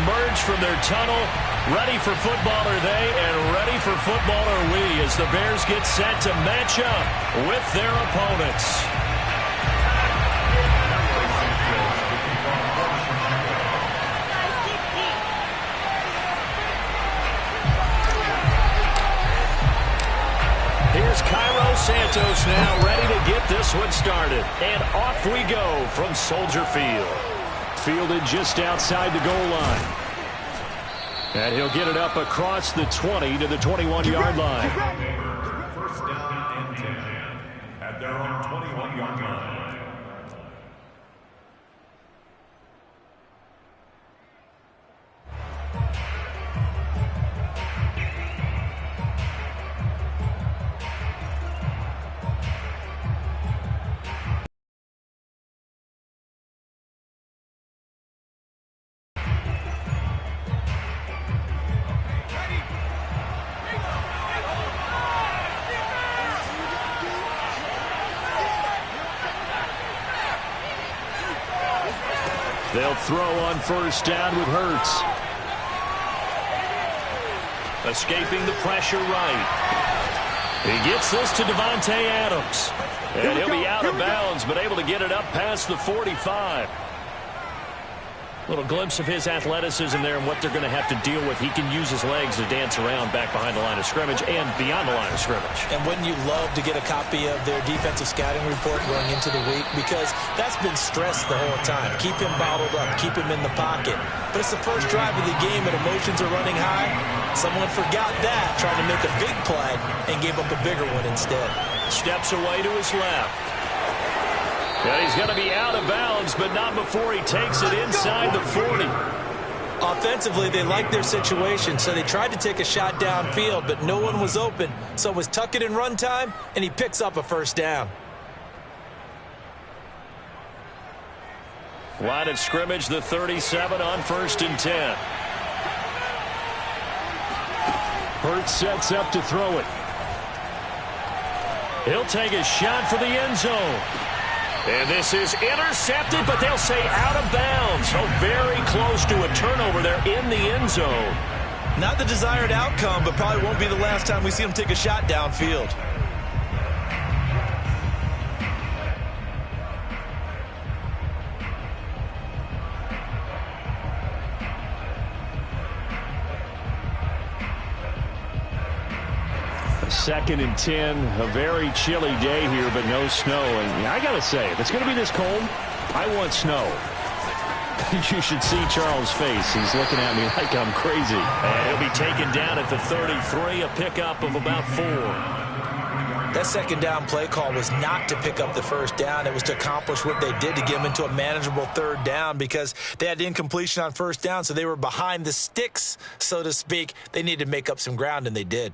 emerge from their tunnel. Ready for football are they, and ready for football are we as the Bears get set to match up with their opponents. Here's Cairo Santos now ready to get this one started. And off we go from Soldier Field. Fielded just outside the goal line. And he'll get it up across the 20 to the 21-yard line. First down and 10 at their own 21-yard line. They'll throw on first down with Hurts. Escaping the pressure right. He gets this to Davante Adams. And he'll be out of bounds, but able to get it up past the 45. Little glimpse of his athleticism there and what they're going to have to deal with. He can use his legs to dance around back behind the line of scrimmage and beyond the line of scrimmage. And wouldn't you love to get a copy of their defensive scouting report going into the week? Because that's been stressed the whole time. Keep him bottled up. Keep him in the pocket. But it's the first drive of the game and emotions are running high. Someone forgot that, trying to make a big play and gave up a bigger one instead. Steps away to his left. And he's going to be out of bounds, but not before he takes it inside the 40. Offensively, they liked their situation, so they tried to take a shot downfield, but no one was open. So it was tuck it in run time, and he picks up a first down. Line of scrimmage, the 37 on 1st and 10. Hurts sets up to throw it. He'll take a shot for the end zone. And this is intercepted, but they'll say out of bounds. So very close to a turnover there in the end zone. Not the desired outcome, but probably won't be the last time we see him take a shot downfield. Second and 10, a very chilly day here, but no snow. And I got to say, if it's going to be this cold, I want snow. You should see Charles' face. He's looking at me like I'm crazy. And he'll be taken down at the 33, a pickup of about 4. That second down play call was not to pick up the first down. It was to accomplish what they did to get them into a manageable third down because they had incompletion on first down, so they were behind the sticks, so to speak. They needed to make up some ground, and they did.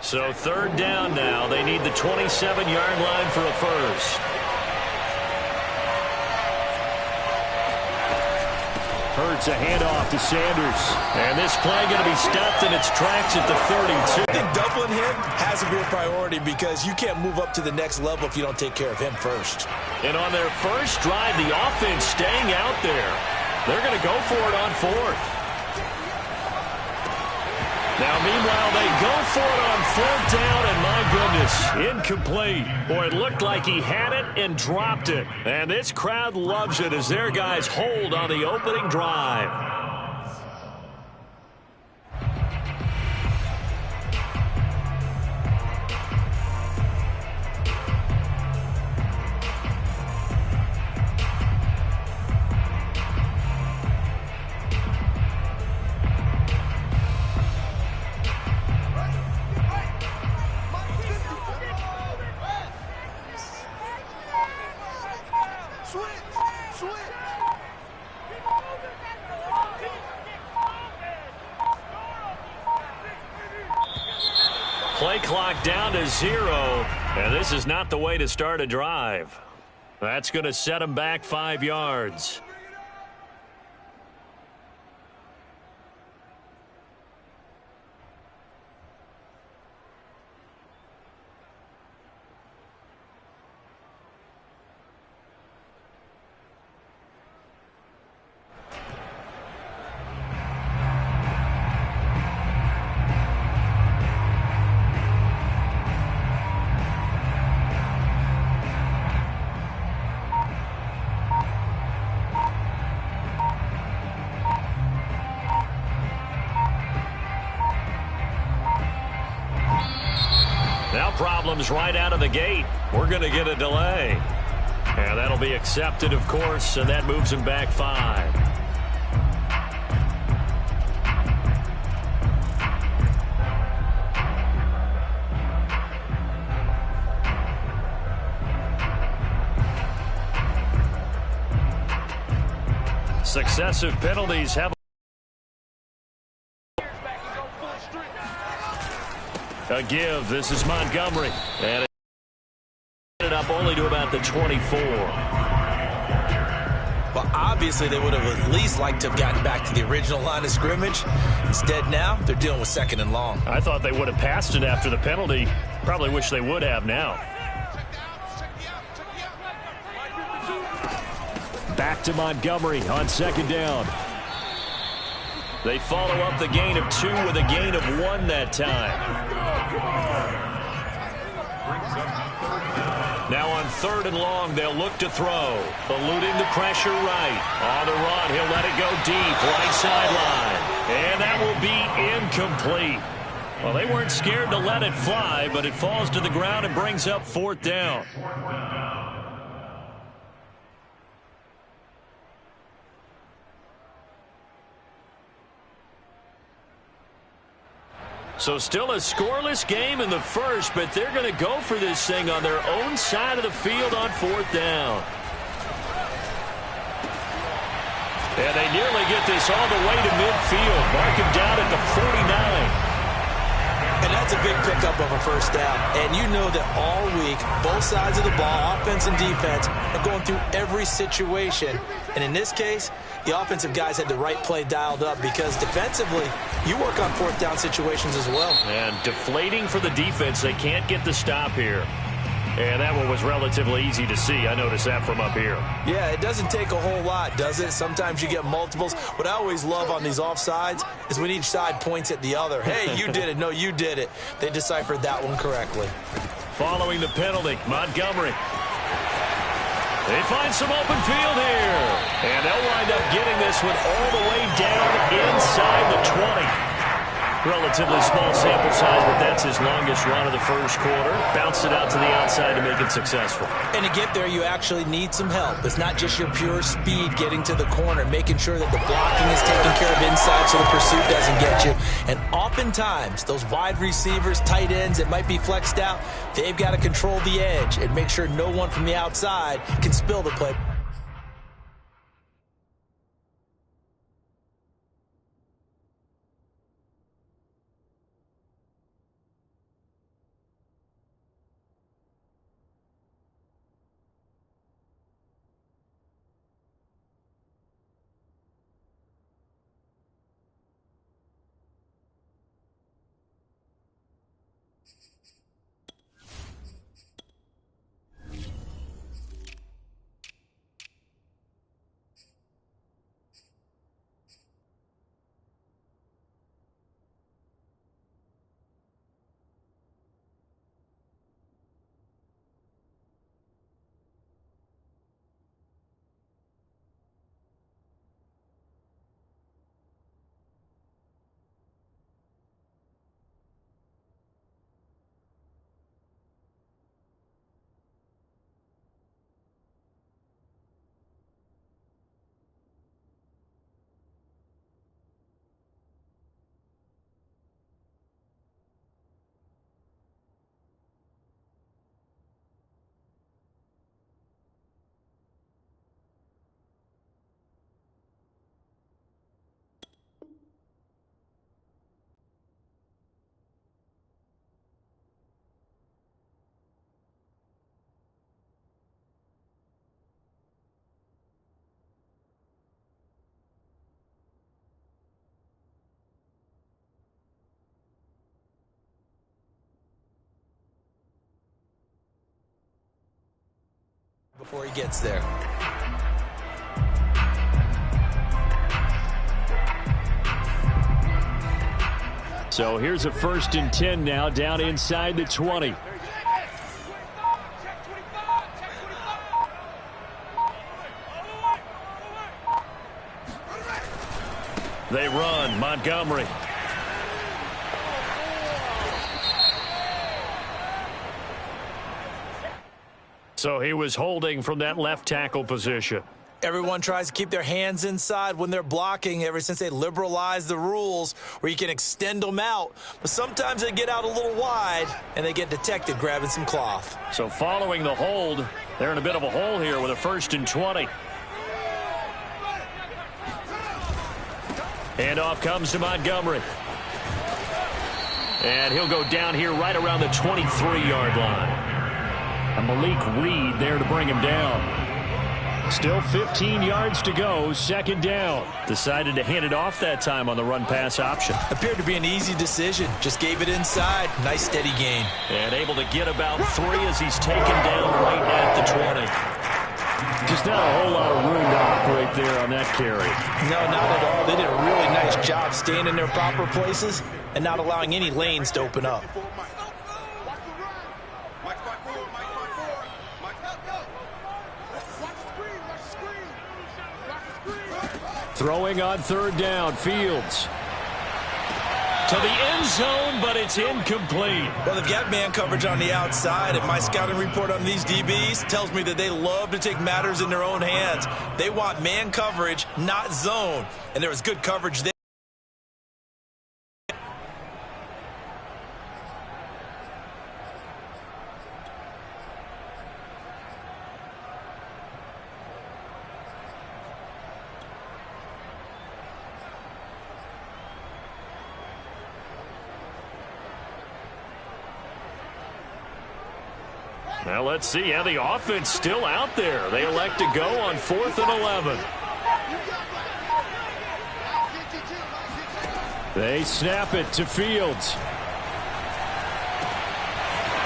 So third down now. They need the 27-yard line for a first. Hurts a handoff to Sanders. And this play going to be stopped in its tracks at the 32. I think doubling him has to be a priority because you can't move up to the next level if you don't take care of him first. And on their first drive, the offense staying out there. They're going to go for it on fourth. Now, meanwhile, they go for it on fourth down, and my goodness, incomplete. Boy, it looked like he had it and dropped it. And this crowd loves it as their guys hold on the opening drive. Play clock down to 0, and this is not the way to start a drive. That's going to set them back 5 yards. problems right out of the gate. We're going to get a delay. And that'll be accepted, of course, and that moves him back 5. Successive penalties have a give. This is Montgomery. And it ended up only to about the 24. Well, obviously they would have at least liked to have gotten back to the original line of scrimmage. Instead now, they're dealing with 2nd and long. I thought they would have passed it after the penalty. Probably wish they would have now. Back to Montgomery on 2nd down. They follow up the gain of 2 with a gain of 1 that time. Now on 3rd and long, they'll look to throw. Eluding the pressure right. On the run, he'll let it go deep, right sideline. And that will be incomplete. Well, they weren't scared to let it fly, but it falls to the ground and brings up 4th down. So still a scoreless game in the first, but they're going to go for this thing on their own side of the field on 4th down. And they nearly get this all the way to midfield. Mark him down at the 49. And that's a big pickup of a 1st down. And you know that all week, both sides of the ball, offense and defense, are going through every situation. And in this case, the offensive guys had the right play dialed up because defensively, you work on 4th down situations as well. And deflating for the defense. They can't get the stop here. And that one was relatively easy to see. I noticed that from up here. Yeah, it doesn't take a whole lot, does it? Sometimes you get multiples. What I always love on these offsides is when each side points at the other. Hey, you did it. No, you did it. They deciphered that one correctly. Following the penalty, Montgomery. They find some open field here. And they'll wind up getting this one all the way down inside the 20. Relatively small sample size, but that's his longest run of the first quarter. Bounced it out to the outside to make it successful. And to get there, you actually need some help. It's not just your pure speed getting to the corner, making sure that the blocking is taken care of inside so the pursuit doesn't get you. And oftentimes, those wide receivers, tight ends that might be flexed out, they've got to control the edge and make sure no one from the outside can spill the play. Before he gets there. So here's a 1st and 10 now down inside the 20. They run. Montgomery. So he was holding from that left tackle position. Everyone tries to keep their hands inside when they're blocking ever since they liberalized the rules where you can extend them out. But sometimes they get out a little wide and they get detected grabbing some cloth. So following the hold, they're in a bit of a hole here with a 1st and 20. Handoff comes to Montgomery. And he'll go down here right around the 23-yard line. And Malik Reed there to bring him down. Still 15 yards to go, 2nd down. Decided to hand it off that time on the run-pass option. Appeared to be an easy decision. Just gave it inside. Nice steady gain. And able to get about 3 as he's taken down right at the 20. Just not a whole lot of room to operate there on that carry. No, not at all. They did a really nice job staying in their proper places and not allowing any lanes to open up. Throwing on 3rd down, Fields. To the end zone, but it's incomplete. Well, they've got man coverage on the outside, and my scouting report on these DBs tells me that they love to take matters in their own hands. They want man coverage, not zone, and there was good coverage there. Now let's see how the offense still out there. They elect to go on 4th and 11. They snap it to Fields.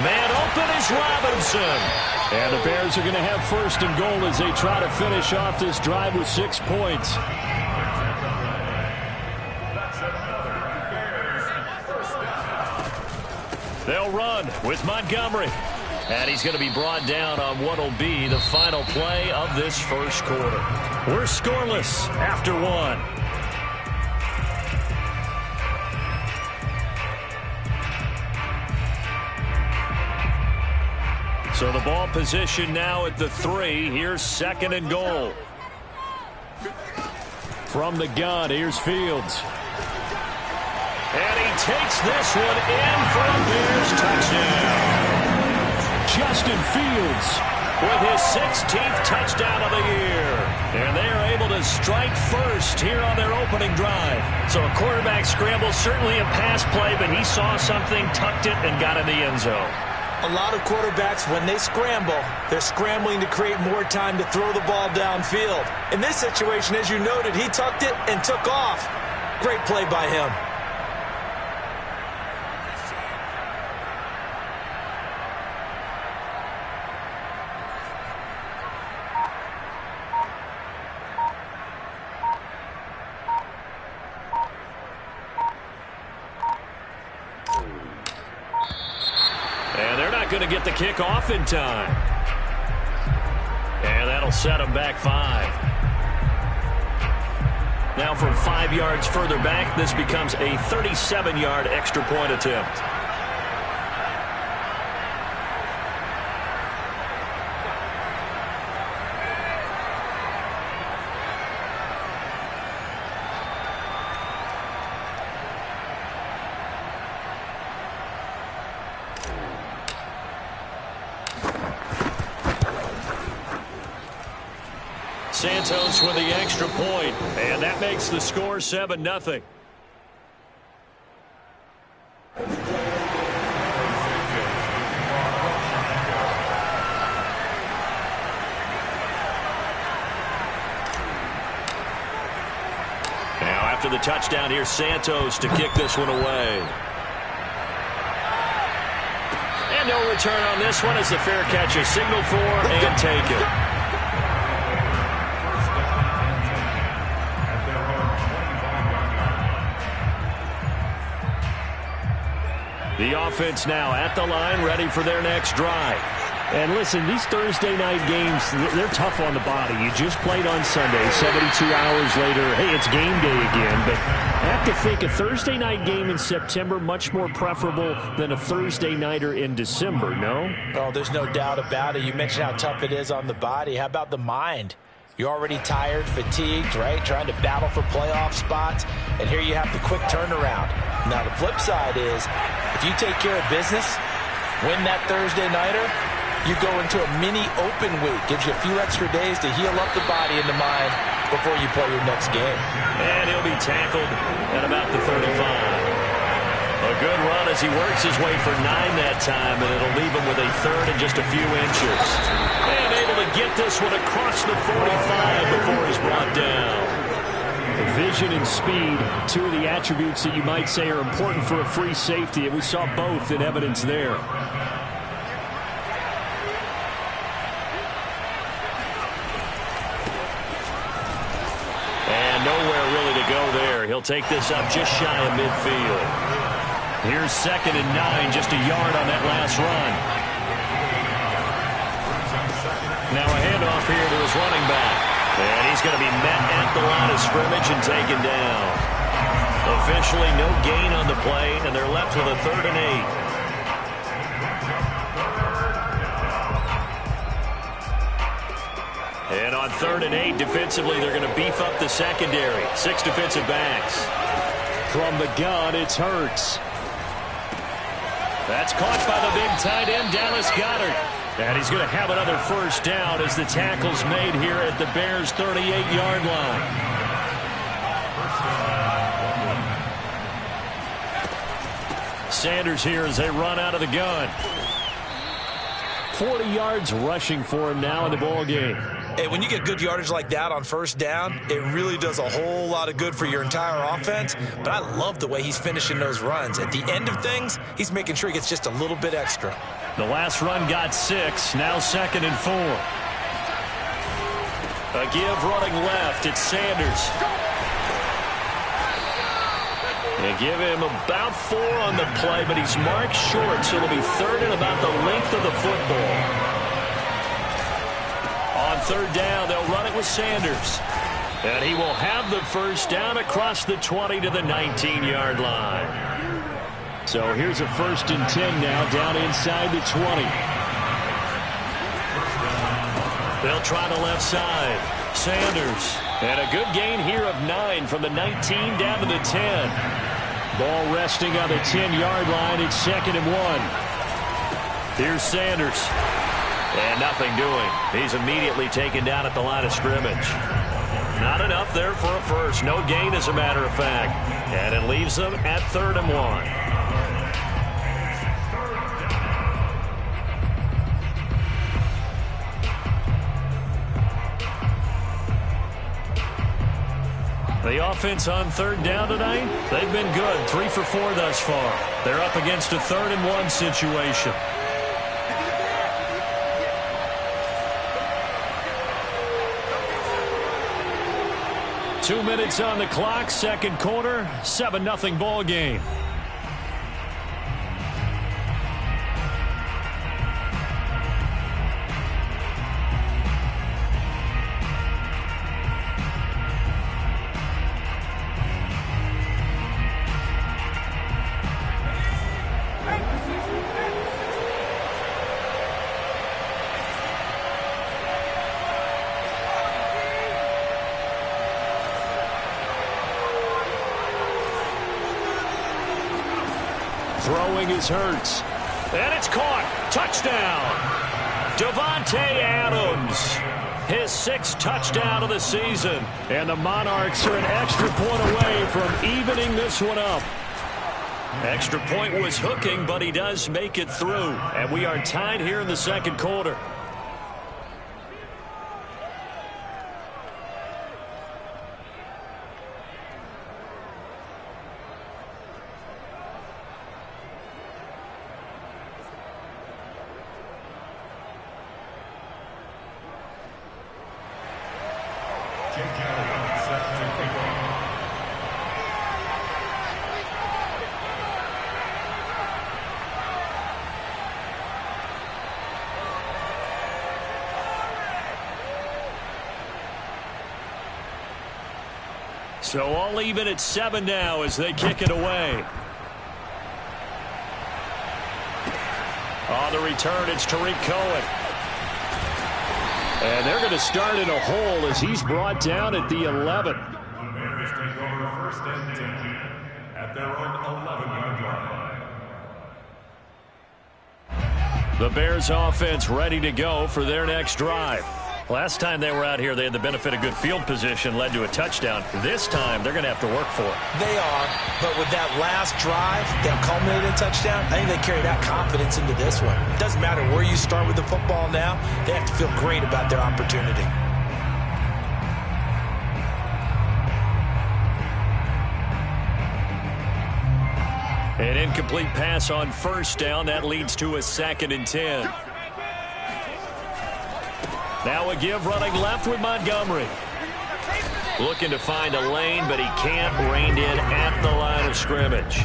Man open is Robinson. And the Bears are going to have 1st and goal as they try to finish off this drive with 6 points. They'll run with Montgomery. And he's going to be brought down on what will be the final play of this 1st quarter. We're scoreless after 1. So the ball position now at the 3. Here's 2nd and goal. From the gun, here's Fields. And he takes this one in for a Bears touchdown. Justin Fields with his 16th touchdown of the year. And they are able to strike first here on their opening drive. So a quarterback scramble, certainly a pass play, but he saw something, tucked it, and got in the end zone. A lot of quarterbacks, when they scramble, they're scrambling to create more time to throw the ball downfield. In this situation, as you noted, he tucked it and took off. Great play by him. And they're not going to get the kick off in time. And that'll set them back 5. Now from 5 yards further back, this becomes a 37-yard extra point attempt. Santos with the extra point, and that makes the score 7-0. Now after the touchdown, here's Santos to kick this one away. And no return on this one as the fair catch is signaled for and taken. The offense now at the line, ready for their next drive. And listen, these Thursday night games, they're tough on the body. You just played on Sunday, 72 hours later, hey, it's game day again. But I have to think a Thursday night game in September much more preferable than a Thursday nighter in December, no? Oh, there's no doubt about it. You mentioned how tough it is on the body. How about the mind? You're already tired, fatigued, right? Trying to battle for playoff spots. And here you have the quick turnaround. Now, the flip side is, if you take care of business, win that Thursday nighter, you go into a mini open week. Gives you a few extra days to heal up the body and the mind before you play your next game. And he'll be tackled at about the 35. A good run as he works his way for 9 that time, and it'll leave him with a third and just a few inches. And able to get this one across the 45 before he's brought down. Vision and speed, two of the attributes that you might say are important for a free safety, and we saw both in evidence there. And nowhere really to go there. He'll take this up just shy of midfield. Here's 2nd and 9, just a yard on that last run. Now a handoff here to his running back. And he's going to be met at the line of scrimmage and taken down. Officially no gain on the play, and they're left with a 3rd and 8. And on 3rd and 8, defensively, they're going to beef up the secondary. 6 defensive backs. From the gun, it's Hurts. That's caught by the big tight end, Dallas Goedert. And he's going to have another first down as the tackle's made here at the Bears' 38-yard line. Sanders here as they run out of the gun. 40 yards rushing for him now in the ball game. Hey, when you get good yardage like that on first down, it really does a whole lot of good for your entire offense. But I love the way he's finishing those runs. At the end of things, he's making sure he gets just a little bit extra. The last run got 6, now 2nd and 4. A give running left, it's Sanders. They give him about 4 on the play, but he's marked short, so it'll be 3rd and about the length of the football. On 3rd down, they'll run it with Sanders. And he will have the first down across the 20 to the 19-yard line. So here's a 1st and 10 now, down inside the 20. They'll try the left side. Sanders. And a good gain here of 9 from the 19 down to the 10. Ball resting on the 10-yard line. It's 2nd and 1. Here's Sanders. And nothing doing. He's immediately taken down at the line of scrimmage. Not enough there for a first. No gain, as a matter of fact. And it leaves them at 3rd and 1. The offense on 3rd down tonight, they've been good. 3 for 4 thus far. They're up against a 3rd and 1 situation. Two minutes on the clock, second quarter, 7-0 ball game. Throwing is Hurts. And it's caught. Touchdown. Davante Adams. His 6th touchdown of the season. And the Monarchs are an extra point away from evening this one up. Extra point was hooking, but he does make it through. And we are tied here in the second quarter. So all even at 7 now as they kick it away. On the return, it's Tariq Cohen. And they're going to start in a hole as he's brought down at the 11. The Bears take over first and 10 at their own 11-yard line. The Bears offense ready to go for their next drive. Last time they were out here, they had the benefit of good field position, led to a touchdown. This time, they're going to have to work for it. They are, but with that last drive that culminated in a touchdown, I think they carry that confidence into this one. It doesn't matter where you start with the football now. They have to feel great about their opportunity. An incomplete pass on first down. That leads to a 2nd and 10. Now a give running left with Montgomery. Looking to find a lane, but he can't. Reined in at the line of scrimmage.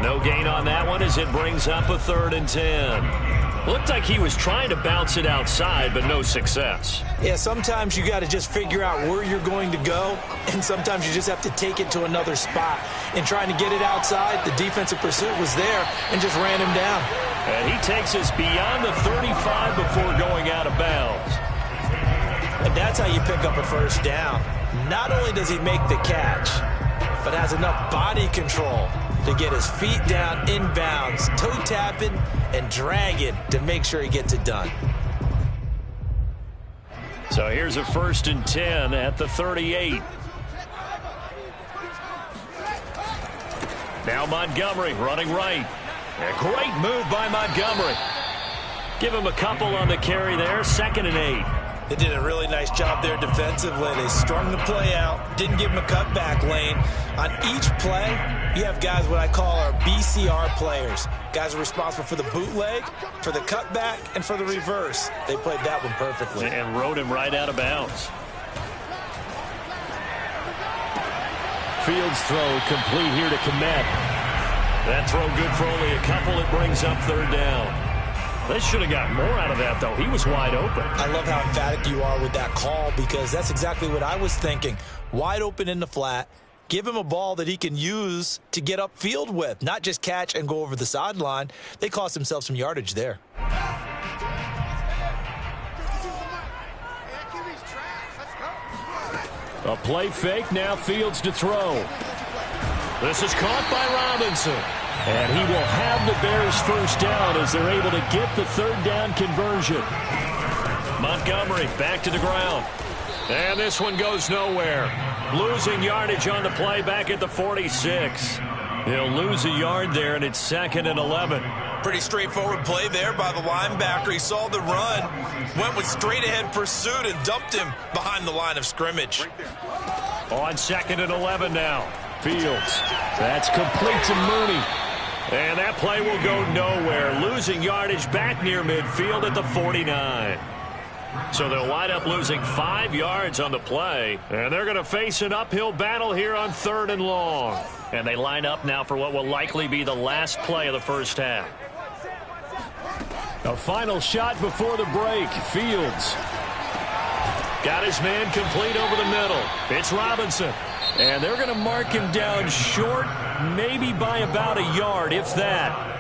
No gain on that one as it brings up a 3rd and 10. Looked like he was trying to bounce it outside, but no success. Yeah, sometimes you got to just figure out where you're going to go, and sometimes you just have to take it to another spot. In trying to get it outside, the defensive pursuit was there and just ran him down. And he takes us beyond the 35 before going out of bounds. And that's how you pick up a first down. Not only does he make the catch, but has enough body control to get his feet down inbounds, toe tapping and dragging to make sure he gets it done. So here's a 1st and 10 at the 38. Now Montgomery running right. A great move by Montgomery. Give him a couple on the carry there. 2nd and 8. They did a really nice job there defensively. They strung the play out, didn't give him a cutback lane. On each play, you have guys what I call our BCR players. Guys are responsible for the bootleg, for the cutback, and for the reverse. They played that one perfectly. And rode him right out of bounds. Fields throw complete here to Kmet. That throw good for only a couple. It brings up 3rd down. They should have got more out of that, though. He was wide open. I love how emphatic you are with that call because that's exactly what I was thinking. Wide open in the flat. Give him a ball that he can use to get upfield with, not just catch and go over the sideline. They cost themselves some yardage there. A play fake, now Fields to throw. This is caught by Robinson. And he will have the Bears first down as they're able to get the 3rd down conversion. Montgomery back to the ground. And this one goes nowhere. Losing yardage on the play back at the 46. He'll lose a yard there, and it's 2nd and 11. Pretty straightforward play there by the linebacker. He saw the run, went with straight-ahead pursuit, and dumped him behind the line of scrimmage. On 2nd and 11 now. Fields. That's complete to Mooney. And that play will go nowhere. Losing yardage back near midfield at the 49. So they'll wind up losing 5 yards on the play. And they're going to face an uphill battle here on 3rd and long. And they line up now for what will likely be the last play of the first half. A final shot before the break. Fields. Got his man complete over the middle. It's Robinson. And they're going to mark him down short, maybe by about a yard, if that.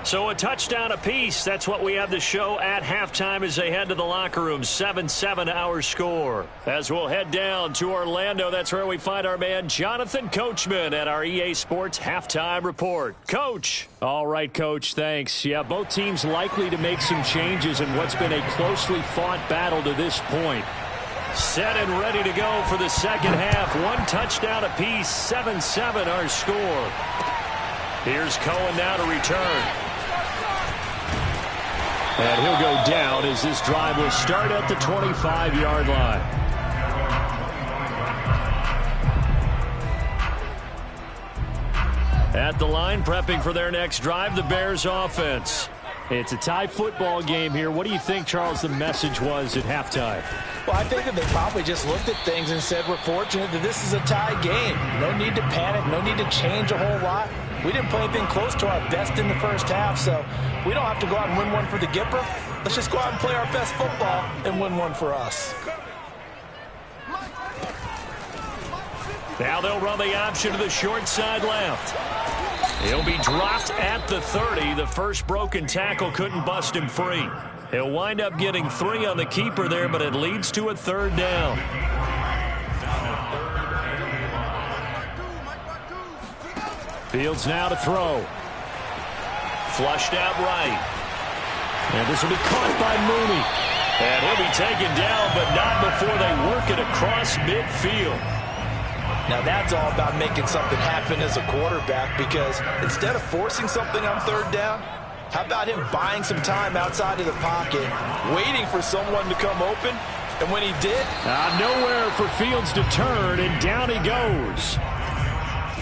So a touchdown apiece. That's what we have to show at halftime as they head to the locker room. 7-7 our score. As we'll head down to Orlando, that's where we find our man Jonathan Coachman at our EA Sports Halftime Report. Coach. All right, Coach, thanks. Yeah, both teams likely to make some changes in what's been a closely fought battle to this point. Set and ready to go for the second half. 1 touchdown apiece, 7-7 our score. Here's Cohen now to return. And he'll go down as this drive will start at the 25-yard line. At the line, prepping for their next drive, the Bears offense. It's a tie football game here. What do you think, Charles, the message was at halftime? Well, I think that they probably just looked at things and said, we're fortunate that this is a tie game. No need to panic, no need to change a whole lot. We didn't play anything close to our best in the first half, so we don't have to go out and win one for the Gipper. Let's just go out and play our best football and win one for us. Now they'll run the option to the short side left. He'll be dropped at the 30. The first broken tackle couldn't bust him free. He'll wind up getting 3 on the keeper there, but it leads to a 3rd down. Fields now to throw. Flushed out right. And this will be caught by Mooney. And he'll be taken down, but not before they work it across midfield. Now that's all about making something happen as a quarterback, because instead of forcing something on 3rd down, how about him buying some time outside of the pocket, waiting for someone to come open, and when he did... nowhere for Fields to turn, and down he goes.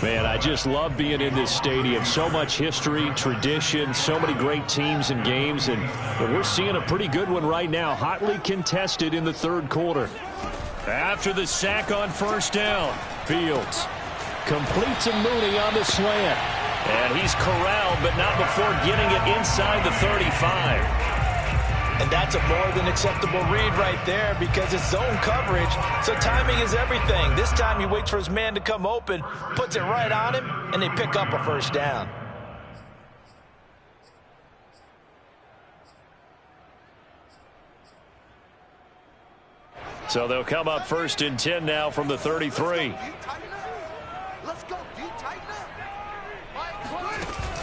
Man, I just love being in this stadium. So much history, tradition, so many great teams and games, and we're seeing a pretty good one right now, hotly contested in the 3rd quarter. After the sack on 1st down, Fields completes a Mooney on the slant. And he's corralled, but not before getting it inside the 35. And that's a more than acceptable read right there, because it's zone coverage, so timing is everything. This time he waits for his man to come open, puts it right on him, and they pick up a 1st down. So they'll come up 1st and 10 now from the 33.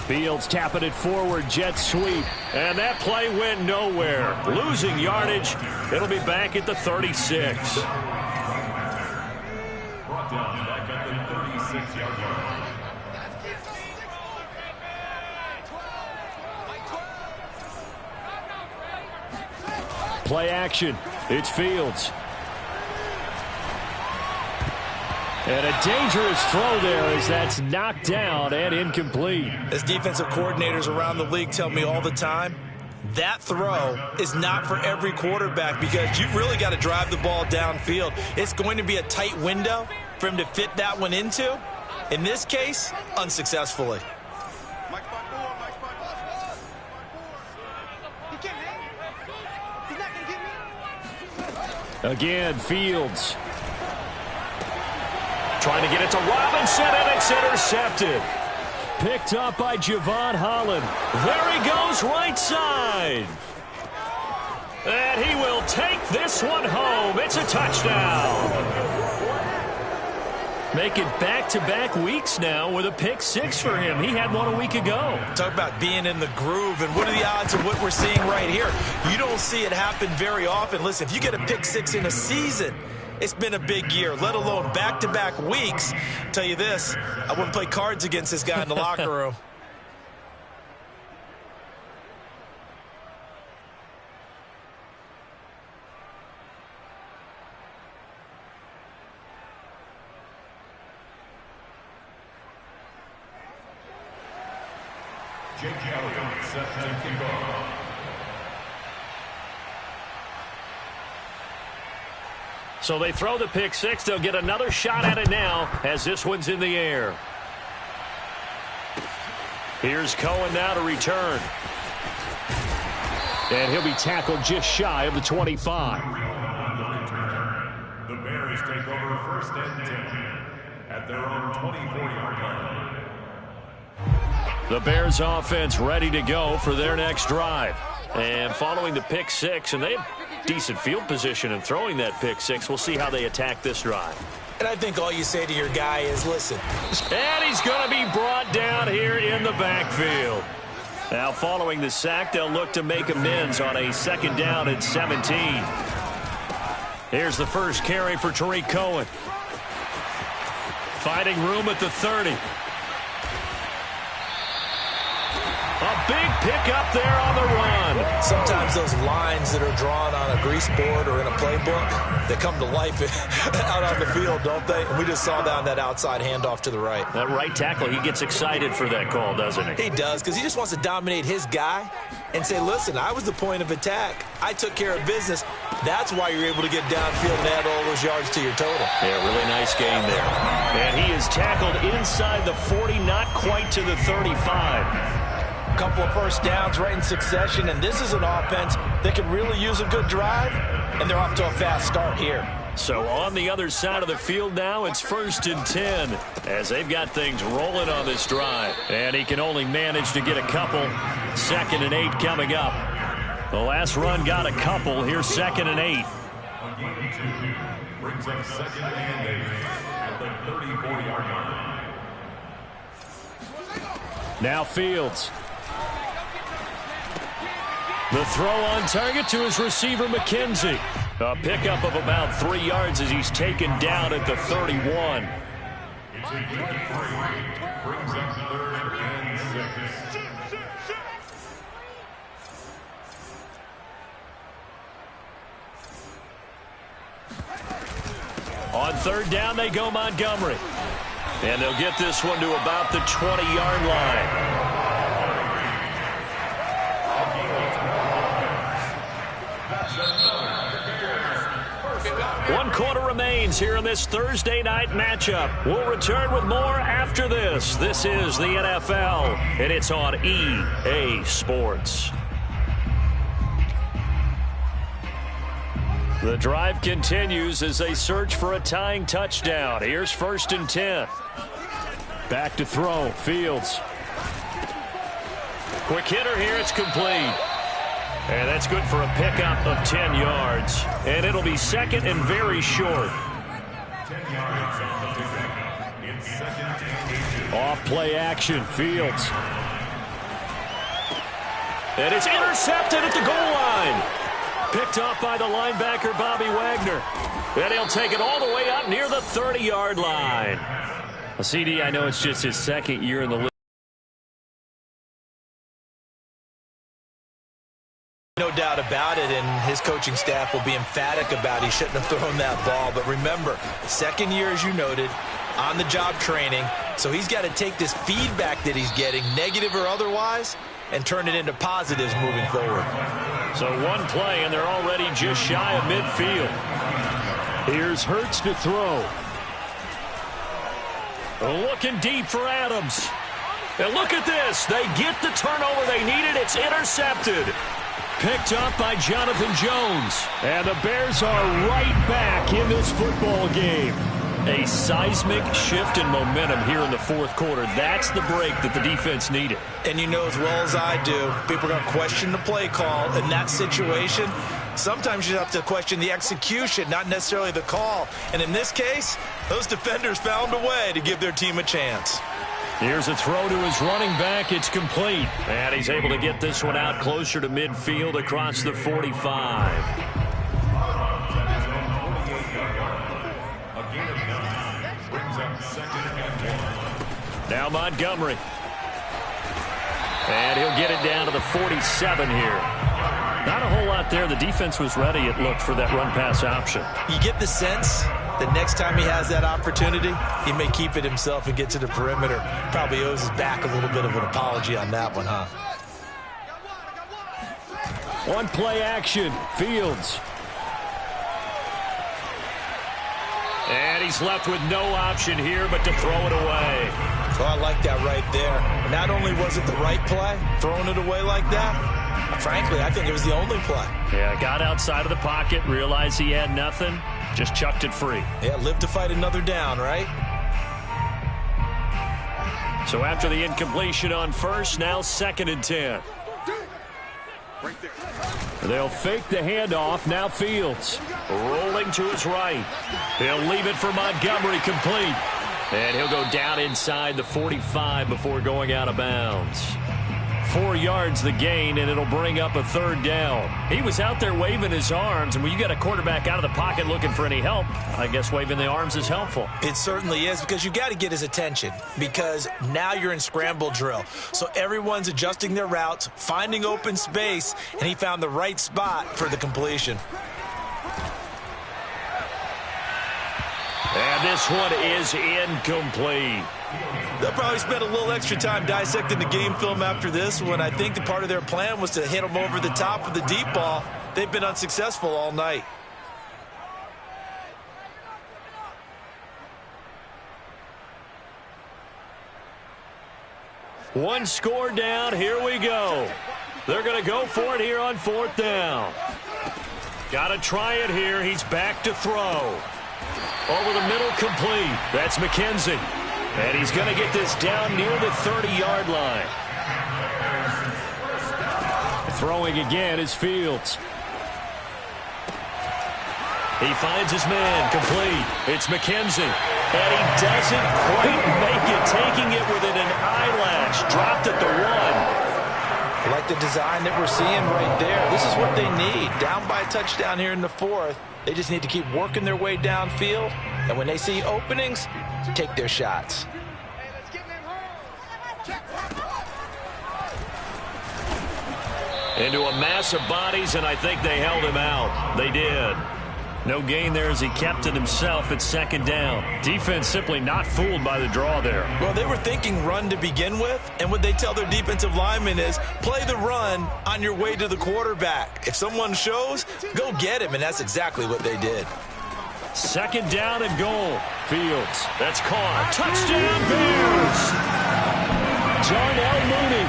Fields tapping it forward, jet sweep, and that play went nowhere. Losing yardage. It'll be back at the 36. Brought down back at the 36-yard line. Play action. It's Fields. And a dangerous throw there as that's knocked down and incomplete. As defensive coordinators around the league tell me all the time, that throw is not for every quarterback, because you've really got to drive the ball downfield. It's going to be a tight window for him to fit that one into. In this case, unsuccessfully. Again, Fields trying to get it to Robinson, and it's intercepted. Picked up by Javon Holland. There he goes, right side. And he will take this one home. It's a touchdown. Make it back-to-back weeks now with a pick 6 for him. He had one a week ago. Talk about being in the groove, and what are the odds of what we're seeing right here? You don't see it happen very often. Listen, if you get a pick 6 in a season, it's been a big year, let alone back-to-back weeks. I'll tell you this, I wouldn't play cards against this guy in the locker room. Jake Elliott set to kick off. So they throw the pick 6. They'll get another shot at it now as this one's in the air. Here's Cohen now to return. And he'll be tackled just shy of the 25. The Bears take over 1st and 10 at their own 24-yard line. The Bears offense ready to go for their next drive. And following the pick 6, and they have decent field position in throwing that pick 6. We'll see how they attack this drive. And I think all you say to your guy is, listen. And he's going to be brought down here in the backfield. Now following the sack, they'll look to make amends on a 2nd down and 17. Here's the first carry for Tariq Cohen. Finding room at the 30. A big pickup there on the run. Sometimes those lines that are drawn on a grease board or in a playbook, they come to life out on the field, don't they? And we just saw down that outside handoff to the right. That right tackle, he gets excited for that call, doesn't he? He does, because he just wants to dominate his guy and say, listen, I was the point of attack. I took care of business. That's why you're able to get downfield and add all those yards to your total. Yeah, really nice game there. And he is tackled inside the 40, not quite to the 35. Couple of first downs right in succession, and this is an offense that can really use a good drive, and they're off to a fast start here. So on the other side of the field now, it's 1st and 10 as they've got things rolling on this drive. And he can only manage to get a couple. 2nd and 8 coming up. The last run got a couple. Here's 2nd and 8. Brings up 2nd and 8 at the 34-yard line. Now Fields. The throw on target to his receiver, McKenzie. A pickup of about 3 yards as he's taken down at the 31. It's a good free. Brings up 3rd and 6. On 3rd down, they go Montgomery. And they'll get this one to about the 20-yard line. One quarter remains here in this Thursday night matchup. We'll return with more after this. This is the NFL, and it's on EA Sports. The drive continues as they search for a tying touchdown. Here's 1st and 10. Back to throw. Fields. Quick hitter here. It's complete. And that's good for a pickup of 10 yards. And it'll be 2nd and very short. 10 yards on the pickup. It's 2nd and 8. Off play action. Fields. And it's intercepted at the goal line. Picked off by the linebacker, Bobby Wagner. And he'll take it all the way up near the 30-yard line. Well, CD, I know it's just his 2nd year in the league. No doubt about it, and his coaching staff will be emphatic about he shouldn't have thrown that ball. But remember, 2nd year, as you noted, on-the-job training. So he's got to take this feedback that he's getting, negative or otherwise, and turn it into positives moving forward. So one play, and they're already just shy of midfield. Here's Hurts to throw. Looking deep for Adams. And look at this. They get the turnover they needed. It's intercepted. Picked up by Jonathan Jones. And the Bears are right back in this football game. A seismic shift in momentum here in the 4th quarter. That's the break that the defense needed. And you know as well as I do, people are going to question the play call in that situation. Sometimes you have to question the execution, not necessarily the call. And in this case, those defenders found a way to give their team a chance. Here's a throw to his running back. It's complete. And he's able to get this one out closer to midfield across the 45. Now Montgomery. And he'll get it down to the 47 here. Not a whole lot there. The defense was ready, it looked, for that run-pass option. You get the sense that next time he has that opportunity, he may keep it himself and get to the perimeter. Probably owes his back a little bit of an apology on that one, huh? One play action. Fields. And he's left with no option here but to throw it away. So I like that right there. Not only was it the right play, throwing it away like that, frankly, I think it was the only play. Yeah, got outside of the pocket, realized he had nothing, just chucked it free. Yeah, live to fight another down, right? So after the incompletion on 1st, now 2nd and 10. They'll fake the handoff. Now Fields rolling to his right. He'll leave it for Montgomery, complete. And he'll go down inside the 45 before going out of bounds. 4 yards the gain, and it'll bring up a 3rd down. He was out there waving his arms, and when you got a quarterback out of the pocket looking for any help, I guess waving the arms is helpful. It certainly is, because you got to get his attention, because now you're in scramble drill. So everyone's adjusting their routes, finding open space, and he found the right spot for the completion. And this one is incomplete. They'll probably spend a little extra time dissecting the game film after this when I think the part of their plan was to hit them over the top with the deep ball. They've been unsuccessful all night. One score down. Here we go. They're going to go for it here on 4th down. Got to try it here. He's back to throw. Over the middle, complete. That's McKenzie. And he's going to get this down near the 30-yard line. Throwing again is Fields. He finds his man, complete. It's McKenzie. And he doesn't quite make it, taking it within an eyelash. Dropped at the 1. I like the design that we're seeing right there. This is what they need. Down by a touchdown here in the 4th. They just need to keep working their way downfield. And when they see openings, take their shots. Into a mass of bodies, and I think they held him out. They did. No gain there as he kept it himself at 2nd down. Defense simply not fooled by the draw there. Well, they were thinking run to begin with, and what they tell their defensive linemen is play the run on your way to the quarterback. If someone shows, go get him, and that's exactly what they did. 2nd down and goal. Fields. That's caught. Touchdown, Bears! Darnell Mooney.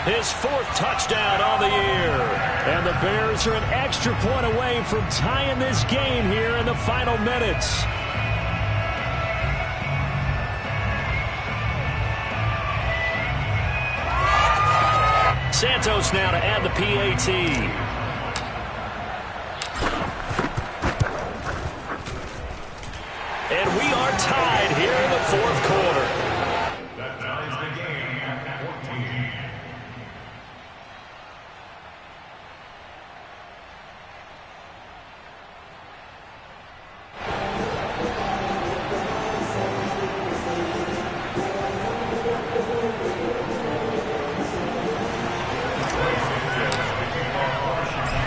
His 4th touchdown on the year. And the Bears are an extra point away from tying this game here in the final minutes. Santos now to add the PAT. And we are tied here in the 4th quarter. That ties the game at 14.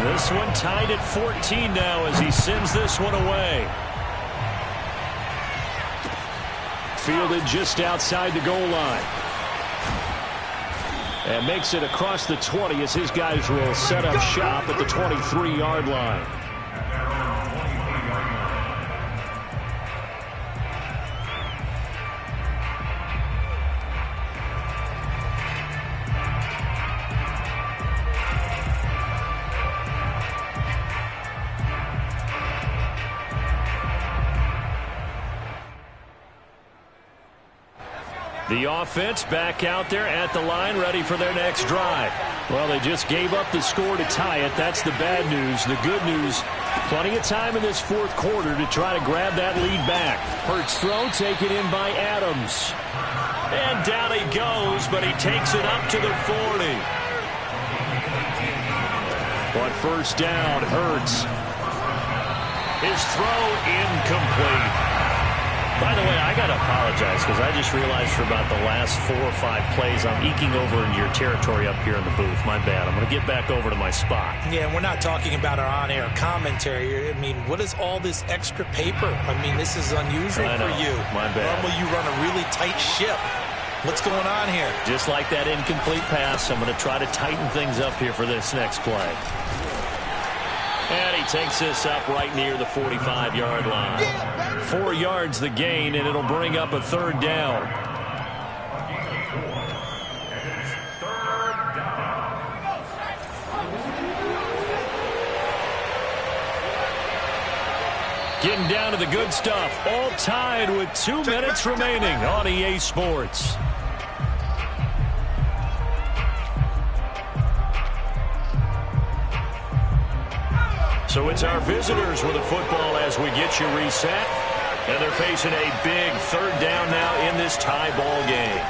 This one tied at 14 now as he sends this one away. Fielded just outside the goal line. And makes it across the 20 as his guys will set up shop at the 23-yard line. The offense back out there at the line, ready for their next drive. Well, they just gave up the score to tie it. That's the bad news. The good news, plenty of time in this 4th quarter to try to grab that lead back. Hurts throw taken in by Adams. And down he goes, but he takes it up to the 40. But 1st down, Hurts. His throw incomplete. By the way, I got to apologize because I just realized for about the last 4 or 5 plays I'm eking over in your territory up here in the booth. My bad. I'm going to get back over to my spot. Yeah, and we're not talking about our on-air commentary. I mean, what is all this extra paper? I mean, this is unusual for you. My bad. Normally you run a really tight ship. What's going on here? Just like that incomplete pass, I'm going to try to tighten things up here for this next play. And he takes this up right near the 45-yard line. 4 yards the gain, and it'll bring up a 3rd down. Getting down to the good stuff. All tied with 2 minutes remaining on EA Sports. So it's our visitors with the football as we get you reset. And they're facing a big 3rd down now in this tie ball game.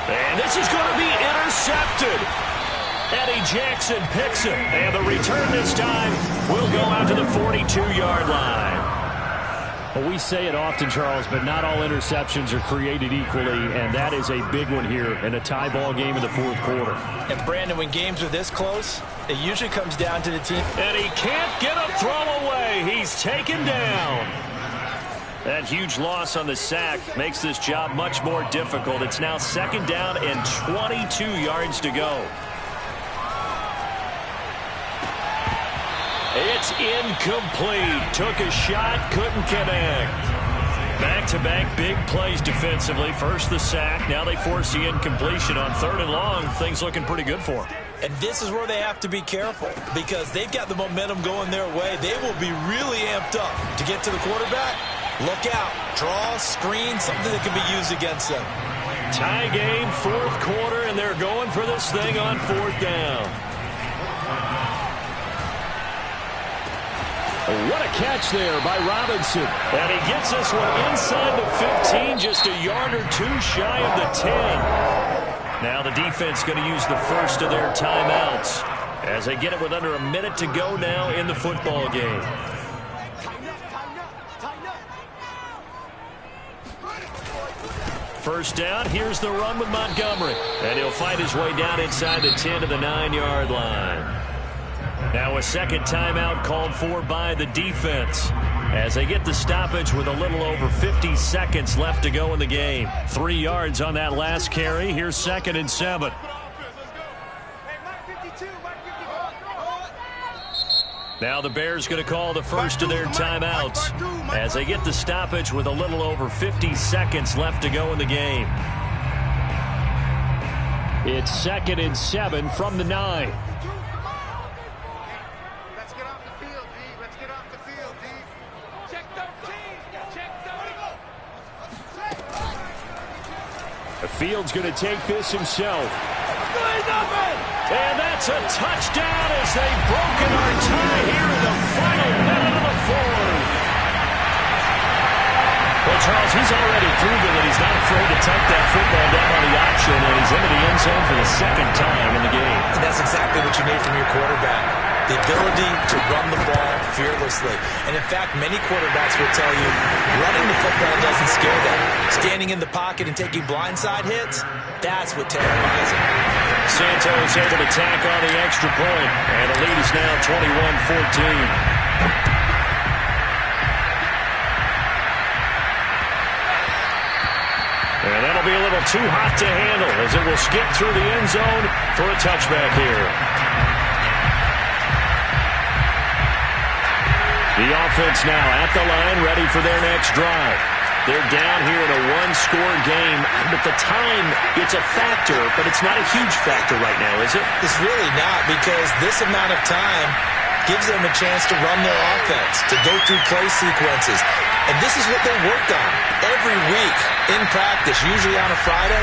And this is going to be intercepted. Eddie Jackson picks it. And the return this time will go out to the 42-yard line. Well, we say it often, Charles, but not all interceptions are created equally, and that is a big one here in a tie ball game in the 4th quarter. And, Brandon, when games are this close, it usually comes down to the team. And he can't get a throw away. He's taken down. That huge loss on the sack makes this job much more difficult. It's now 2nd down and 22 yards to go. It's incomplete. Took a shot, couldn't connect. Back-to-back big plays defensively. First the sack. Now they force the incompletion on 3rd and long. Things looking pretty good for them. And this is where they have to be careful because they've got the momentum going their way. They will be really amped up to get to the quarterback. Look out. Draw, screen, something that can be used against them. Tie game, 4th quarter, and they're going for this thing on 4th down. What a catch there by Robinson. And he gets this one inside the 15, just a yard or 2 shy of the 10. Now the defense going to use the first of their timeouts as they get it with under a minute to go now in the football game. First down, here's the run with Montgomery. And he'll fight his way down inside the 10 to the 9-yard line. Now a second timeout called for by the defense as they get the stoppage with a little over 50 seconds left to go in the game. 3 yards on that last carry. Here's 2nd and 7. Now the Bears going to call the first of their timeouts as they get the stoppage with a little over 50 seconds left to go in the game. It's 2nd and 7 from the 9. Fields going to take this himself. And that's a touchdown as they've broken our tie here in the final minute of the 4th. Well, Charles, he's already proven that he's not afraid to tuck that football down on the option, and he's into the end zone for the 2nd time in the game. And that's exactly what you need from your quarterback. The ability to run the ball fearlessly. And in fact, many quarterbacks will tell you running the football doesn't scare them. Standing in the pocket and taking blindside hits, that's what terrifies them. Santos able to tack on the extra point, and the lead is now 21-14. And that'll be a little too hot to handle as it will skip through the end zone for a touchback here. The offense now at the line, ready for their next drive. They're down here in a one-score game, but the time, it's a factor, but it's not a huge factor right now, is it? It's really not, because this amount of time gives them a chance to run their offense, to go through play sequences. And this is what they worked on every week in practice, usually on a Friday.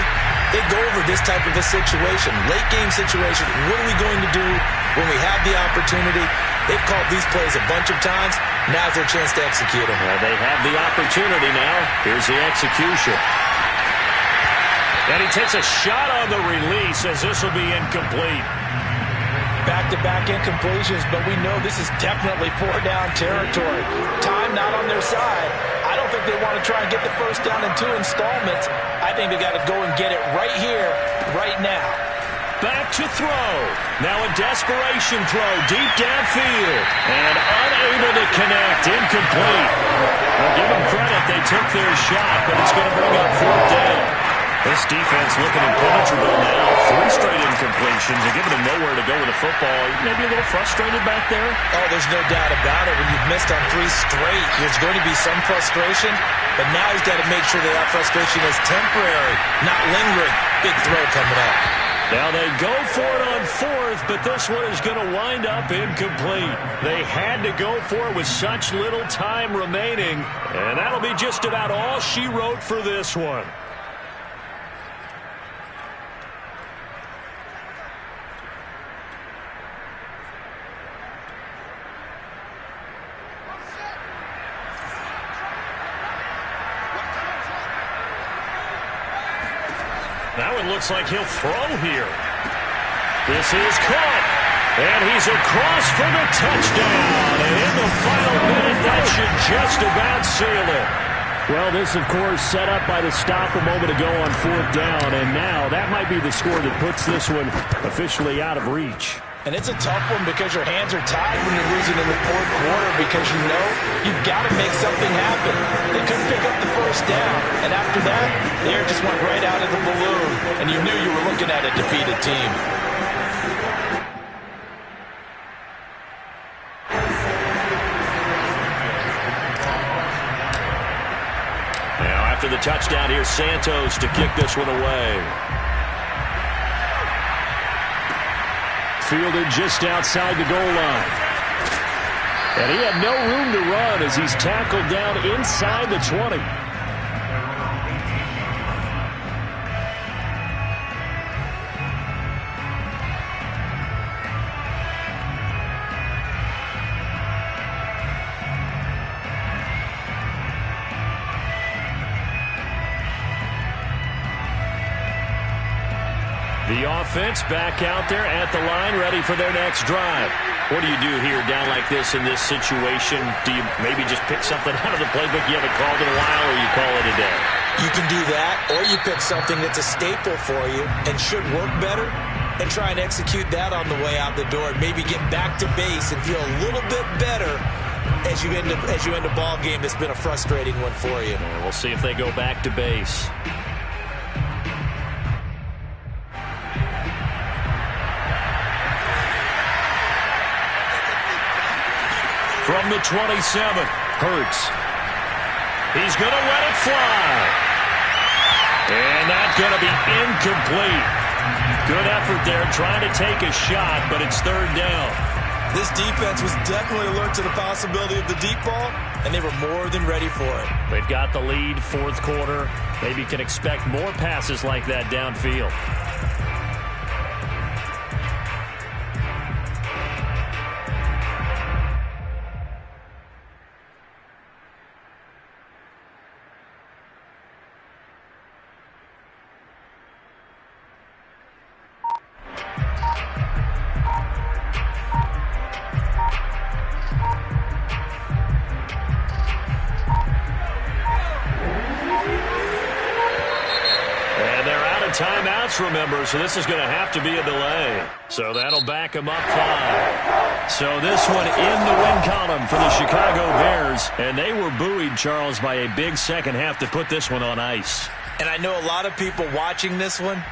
They go over this type of a situation, late game situation. What are we going to do when we have the opportunity? They've called these plays a bunch of times. Now's their chance to execute them. Well, they have the opportunity now. Here's the execution. And he takes a shot on the release as this will be incomplete. Back-to-back incompletions, but we know this is definitely 4-down territory. Time not on their side. I don't think they want to try and get the first down in 2 installments. I think they got to go and get it right here, right now. Back to throw. Now a desperation throw deep downfield. And unable to connect. Incomplete. Well, give them credit. They took their shot, but it's going to bring up 4th down. This defense looking impenetrable now. 3 straight incompletions and giving them nowhere to go with the football. Maybe a little frustrated back there? Oh, there's no doubt about it. When you've missed on 3 straight, there's going to be some frustration. But now he's got to make sure that frustration is temporary, not lingering. Big throw coming up. Now they go for it on 4th, but this one is going to wind up incomplete. They had to go for it with such little time remaining. And that'll be just about all she wrote for this one. Now it looks like he'll throw here. This is caught. And he's across for the touchdown. And in the final minute, that should just about seal it. Well, this, of course, set up by the stop a moment ago on 4th down. And now that might be the score that puts this one officially out of reach. And it's a tough one because your hands are tied when you're losing in the 4th quarter because you know you've got to make something happen. They couldn't pick up the first down. And after that, the air just went right out of the balloon. And you knew you were looking at a defeated team. after the touchdown. Here's Santos to kick this one away. Fielded just outside the goal line. And he had no room to run as he's tackled down inside the 20. The offense back out there at the line, ready for their next drive. What do you do here down like this in this situation? Do you maybe just pick something out of the playbook you haven't called in a while, or you call it a day? You can do that, or you pick something that's a staple for you and should work better and try and execute that on the way out the door and maybe get back to base and feel a little bit better as you end a ball game that's been a frustrating one for you. And we'll see if they go back to base. From the 27, Hurts. He's going to let it fly. And that's going to be incomplete. Good effort there trying to take a shot, but it's third down. This defense was definitely alert to the possibility of the deep ball, and they were more than ready for it. They've got the lead, fourth quarter. Maybe can expect more passes like that downfield. Timeouts, remember, so this is going to have to be a delay. So that'll back them up 5. So this one in the win column for the Chicago Bears, and they were buoyed, Charles, by a big second half to put this one on ice. And I know a lot of people watching this one